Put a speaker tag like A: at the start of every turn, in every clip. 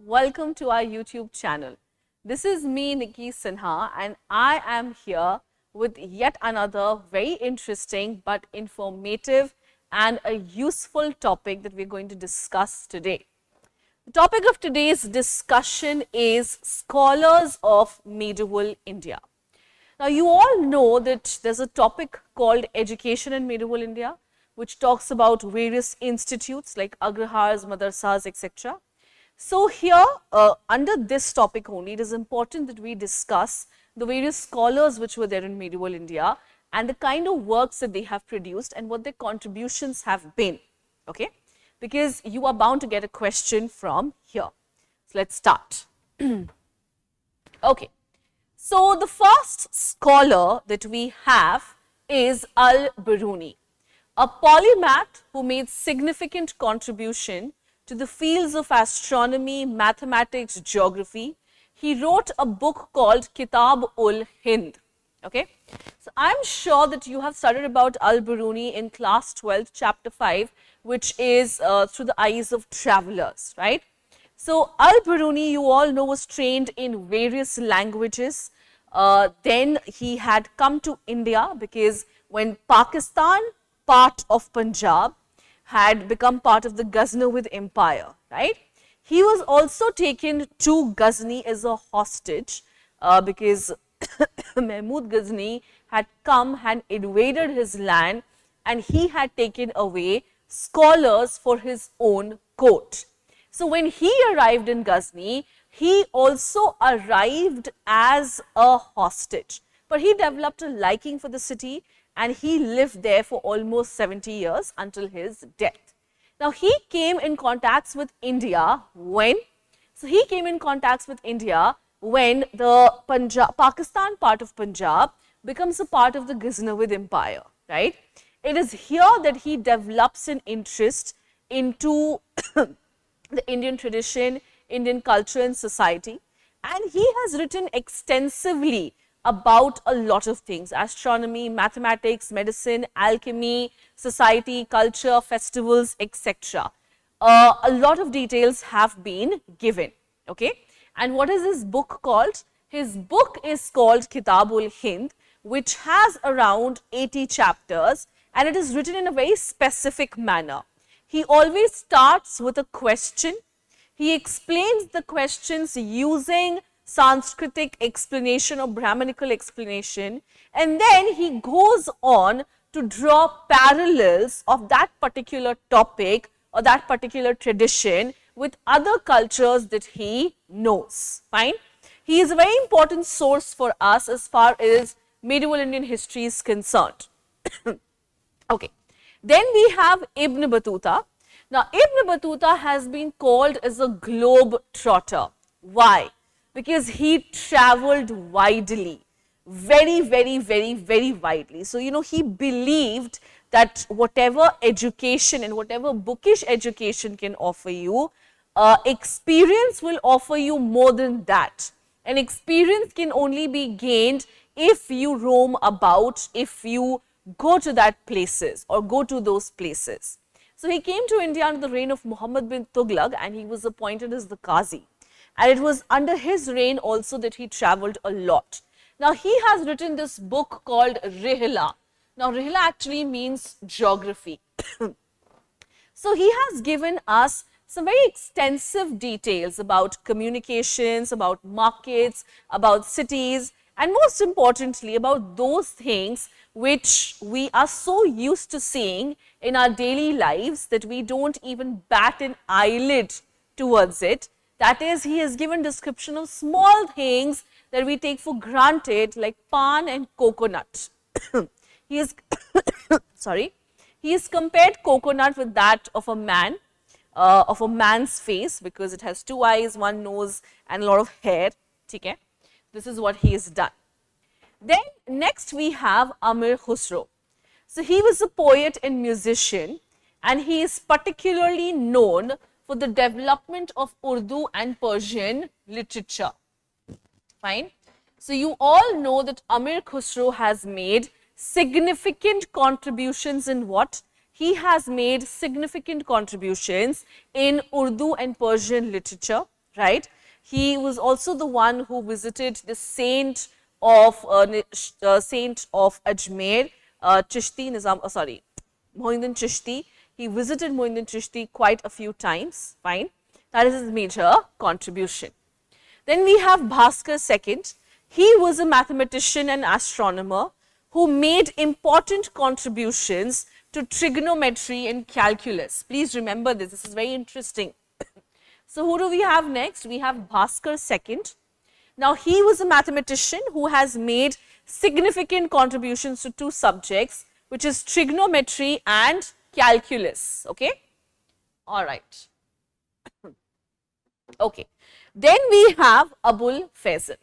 A: welcome to our YouTube channel. This is me, Nikki Sinha, and I am here with yet another very interesting but informative and a useful topic that we're going to discuss today. The topic of today's discussion is scholars of medieval India. Now, you all know that there's a topic called education in medieval India, which talks about various institutes like agrahars, madrasas, etc. So, here under this topic only, it is important that we discuss the various scholars which were there in medieval India and the kind of works that they have produced and what their contributions have been, okay? Because you are bound to get a question from here. So, let's start. Okay. So, the first scholar that we have is Al-Biruni, a polymath who made significant contribution to the fields of astronomy, mathematics, geography. He wrote a book called Kitab-ul-Hind. Okay. So, I am sure that you have studied about Al-Biruni in class 12, chapter 5, which is through the eyes of travelers, right. So, Al-Biruni, you all know, was trained in various languages. Then he had come to India because when Pakistan, part of Punjab, had become part of the Ghaznavid Empire, right? He was also taken to Ghazni as a hostage because Mahmud Ghazni had come and invaded his land and he had taken away scholars for his own court. So, when he arrived in Ghazni, he also arrived as a hostage, but he developed a liking for the city and he lived there for almost 70 years until his death. Now, he came in contacts with India when? So, he came in contacts with India when the Pakistan part of Punjab becomes a part of the Ghaznavid Empire, right. It is here that he develops an interest into the Indian tradition, Indian culture and society, and he has written extensively about a lot of things: astronomy, mathematics, medicine, alchemy, society, culture, festivals, etc. A lot of details have been given, okay. And what is his book called? His book is called Kitab-ul-Hind, which has around 80 chapters and it is written in a very specific manner. He always starts with a question. He explains the questions using Sanskritic explanation or Brahmanical explanation, and then he goes on to draw parallels of that particular topic or that particular tradition with other cultures that he knows. Fine. He is a very important source for us as far as medieval Indian history is concerned. Okay. Then we have Ibn Battuta. Now, Ibn Battuta has been called as a globe trotter. Why? Because he traveled widely, very widely. So, you know, he believed that whatever education and whatever bookish education can offer you, experience will offer you more than that. And experience can only be gained if you roam about, if you go to that places or go to those places. So, he came to India under the reign of Muhammad bin Tughlaq and he was appointed as the Qazi. And it was under his reign also that he travelled a lot. Now, he has written this book called Rihla. Now, Rihla actually means geography. So, he has given us some very extensive details about communications, about markets, about cities, and most importantly about those things which we are so used to seeing in our daily lives that we don't even bat an eyelid towards it. That is, he has given description of small things that we take for granted like pan and coconut. He is sorry, he has compared coconut with that of a man, of a man's face, because it has two eyes, one nose and a lot of hair. Okay? This is what he has done. Then next we have Amir Khusro. So, he was a poet and musician and he is particularly known for the development of Urdu and Persian literature. Fine. So, you all know that Amir Khusro has made significant contributions in what? He has made significant contributions in Urdu and Persian literature, right? He was also the one who visited the saint of Ajmer, Chishti Nizam, sorry, Mohiuddin Chishti. He visited Mohiuddin Chishti quite a few times, fine. That is his major contribution. Then we have Bhaskar II. He was a mathematician and astronomer who made important contributions to trigonometry and calculus. Please remember this, this is very interesting. So, who do we have next? We have Bhaskar II. Now, he was a mathematician who has made significant contributions to two subjects, which is trigonometry and calculus. Okay? All right. Okay. Then we have Abul Fazl.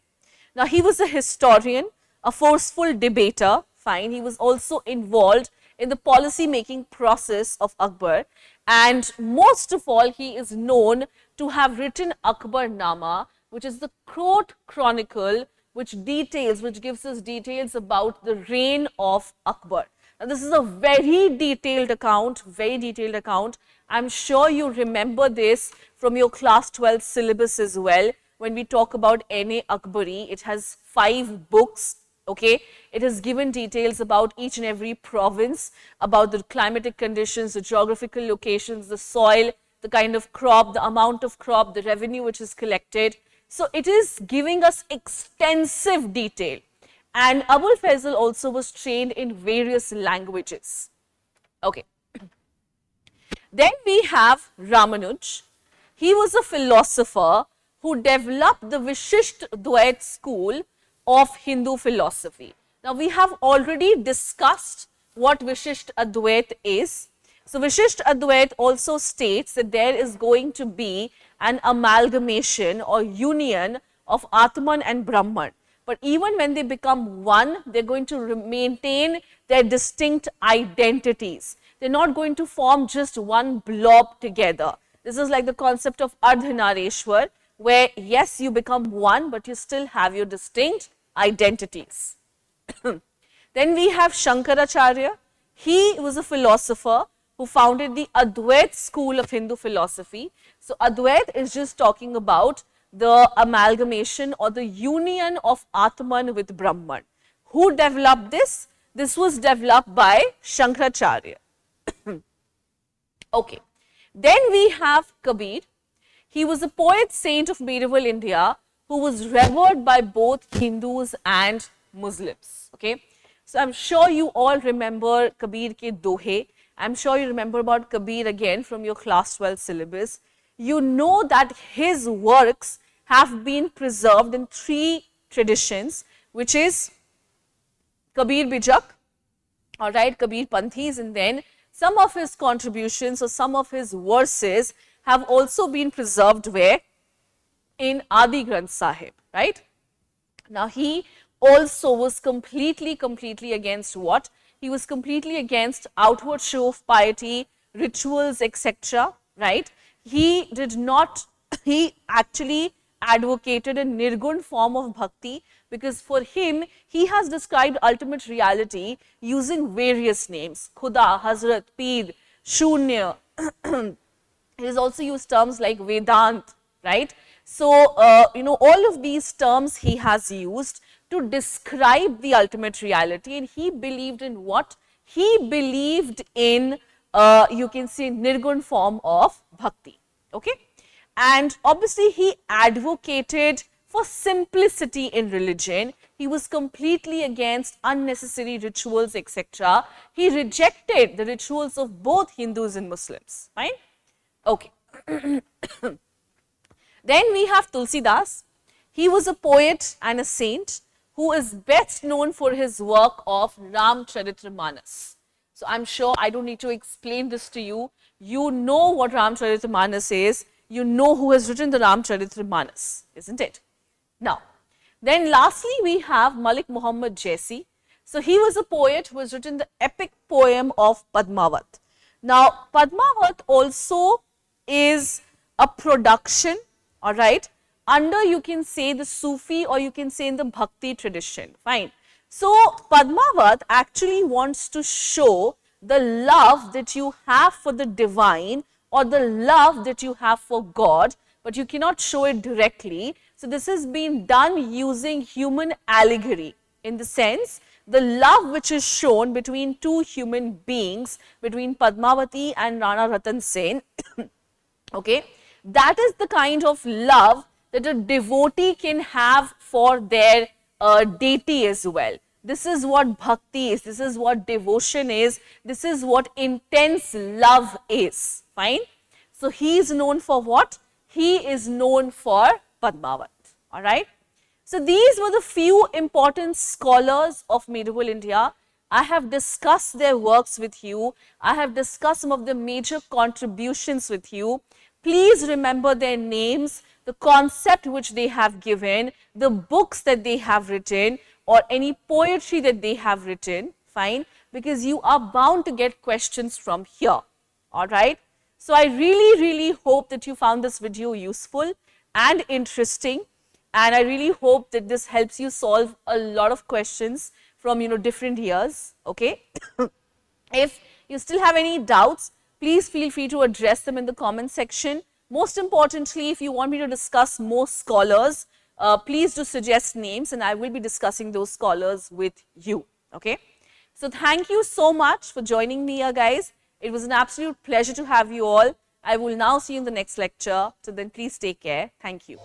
A: Now, he was a historian, a forceful debater, fine. He was also involved in the policy making process of Akbar, and most of all, he is known to have written Akbar Nama, which is the court chronicle which gives us details about the reign of Akbar. Now, this is a very detailed account, I am sure you remember this from your class 12 syllabus as well. When we talk about N.A. Akbari, it has 5 books, okay. It has given details about each and every province, about the climatic conditions, the geographical locations, the soil, the kind of crop, the amount of crop, the revenue which is collected. So, it is giving us extensive detail, and Abul Fazl also was trained in various languages. Okay. Then we have Ramanuj. He was a philosopher who developed the Vishisht Dvait school of Hindu philosophy. Now, we have already discussed what Vishisht Advait is. So, Vishisht Advait also states that there is going to be an amalgamation or union of Atman and Brahman. But even when they become one, they are going to maintain their distinct identities. They are not going to form just one blob together. This is like the concept of Ardhanareshwar, where yes, you become one, but you still have your distinct identities. Then we have Shankaracharya. He was a philosopher who founded the Advait school of Hindu philosophy. So, Advait is just talking about the amalgamation or the union of Atman with Brahman. Who developed this? This was developed by Shankaracharya. Okay. Then we have Kabir. He was a poet saint of medieval India who was revered by both Hindus and Muslims. Okay. So, I am sure you all remember Kabir ke Dohe. I am sure you remember about Kabir again from your class 12 syllabus. You know that his works have been preserved in 3 traditions, which is Kabir Bijak, all right, Kabir Panthis, and then some of his contributions or some of his verses have also been preserved where? In Adi Granth Sahib, right. Now, he also was completely against what? He was completely against outward show of piety, rituals, etc., right. He did not, he actually advocated a nirgun form of bhakti, because for him, he has described ultimate reality using various names, Khuda, Hazrat, Peer, Shunya. He has also used terms like Vedant, right. So, all of these terms he has used to describe the ultimate reality, and he believed in what? He believed in, you can say, nirgun form of bhakti, okay. And obviously, he advocated for simplicity in religion. He was completely against unnecessary rituals, etc. He rejected the rituals of both Hindus and Muslims, fine. Okay. Then we have Tulsidas. He was a poet and a saint who is best known for his work of Ramcharitmanas. So, I am sure I do not need to explain this to you. You know what Ramcharitmanas is. You know who has written the Ramcharitmanas, isn't it? Now, then lastly, we have Malik Muhammad Jaisi. So, he was a poet who has written the epic poem of Padmavat. Now, Padmavat also is a production, all right, under, you can say, the Sufi, or you can say in the Bhakti tradition, fine. So, Padmavat actually wants to show the love that you have for the divine, or the love that you have for God, but you cannot show it directly. So this has been done using human allegory, in the sense the love which is shown between two human beings, between Padmavati and Rana Ratan Sen, okay, that is the kind of love that a devotee can have for their deity as well. This is what bhakti is, this is what devotion is, this is what intense love is, fine. So he is known for what? He is known for Padmavat, alright. So these were the few important scholars of medieval India. I have discussed their works with you. I have discussed some of the major contributions with you. Please remember their names, the concept which they have given, the books that they have written, or any poetry that they have written, fine, because you are bound to get questions from here, alright. So I really hope that you found this video useful and interesting, and I really hope that this helps you solve a lot of questions from different years, okay. If you still have any doubts, please feel free to address them in the comment section. Most importantly, if you want me to discuss more scholars, please do suggest names and I will be discussing those scholars with you, okay. So thank you so much for joining me here, guys. It was an absolute pleasure to have you all. I will now see you in the next lecture. So then please take care. Thank you.